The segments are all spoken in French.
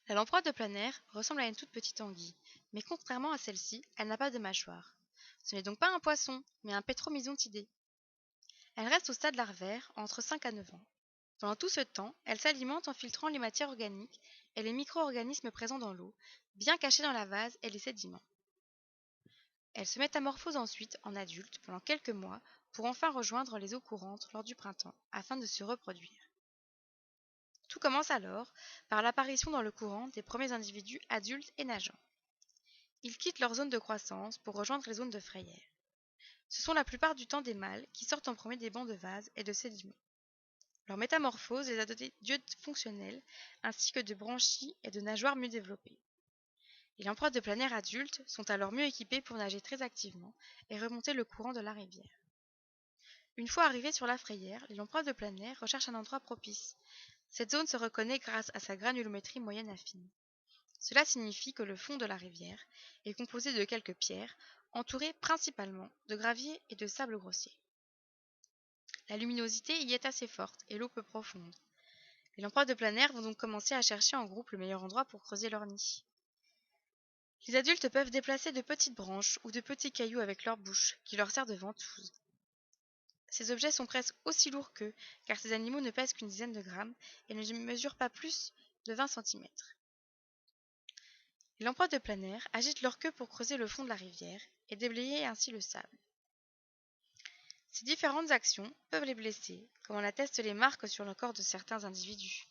La lamproie de plein air ressemble à une toute petite anguille, mais contrairement à celle-ci, elle n'a pas de mâchoire. Ce n'est donc pas un poisson, mais un pétromisontidé. Elle reste au stade larvaire entre 5 à 9 ans. Pendant tout ce temps, elle s'alimente en filtrant les matières organiques et les micro-organismes présents dans l'eau, bien cachés dans la vase et les sédiments. Elle se métamorphose ensuite en adulte pendant quelques mois pour enfin rejoindre les eaux courantes lors du printemps afin de se reproduire. Tout commence alors par l'apparition dans le courant des premiers individus adultes et nageants. Ils quittent leur zone de croissance pour rejoindre les zones de frayère. Ce sont la plupart du temps des mâles qui sortent en premier des bancs de vase et de sédiments. Leur métamorphose les a dotés d'yeux fonctionnels ainsi que de branchies et de nageoires mieux développées. Les lamproies de plein air adultes sont alors mieux équipées pour nager très activement et remonter le courant de la rivière. Une fois arrivées sur la frayère, les lamproies de plein air recherchent un endroit propice. Cette zone se reconnaît grâce à sa granulométrie moyenne affine. Cela signifie que le fond de la rivière est composé de quelques pierres, entourées principalement de gravier et de sable grossier. La luminosité y est assez forte et l'eau peu profonde. Les lamproies de plein air vont donc commencer à chercher en groupe le meilleur endroit pour creuser leur nid. Les adultes peuvent déplacer de petites branches ou de petits cailloux avec leur bouche, qui leur sert de ventouse. Ces objets sont presque aussi lourds qu'eux, car ces animaux ne pèsent qu'une dizaine de grammes et ne mesurent pas plus de 20 centimètres. Les lamproies de plein air agitent leur queue pour creuser le fond de la rivière et déblayer ainsi le sable. Ces différentes actions peuvent les blesser, comme en attestent les marques sur le corps de certains individus.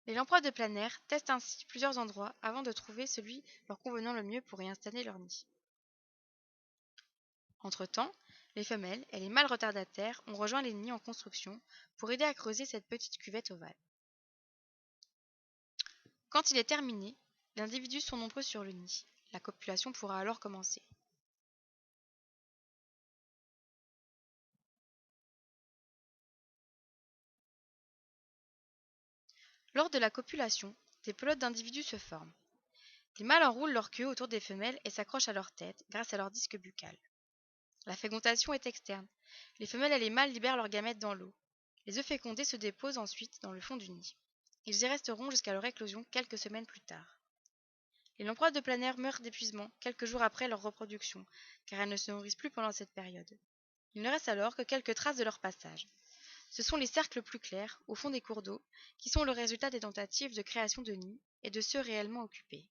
Les lamproies de plein air testent ainsi plusieurs endroits avant de trouver celui leur convenant le mieux pour y installer leur nid. Entre-temps, les femelles et les mâles retardataires ont rejoint les nids en construction pour aider à creuser cette petite cuvette ovale. Quand il est terminé, les individus sont nombreux sur le nid. La copulation pourra alors commencer. Lors de la copulation, des pelotes d'individus se forment. Les mâles enroulent leur queue autour des femelles et s'accrochent à leur tête grâce à leur disque buccal. La fécondation est externe. Les femelles et les mâles libèrent leurs gamètes dans l'eau. Les œufs fécondés se déposent ensuite dans le fond du nid. Ils y resteront jusqu'à leur éclosion quelques semaines plus tard. Les lamproies de plein air meurent d'épuisement quelques jours après leur reproduction, car elles ne se nourrissent plus pendant cette période. Il ne reste alors que quelques traces de leur passage. Ce sont les cercles plus clairs, au fond des cours d'eau, qui sont le résultat des tentatives de création de nids et de ceux réellement occupés.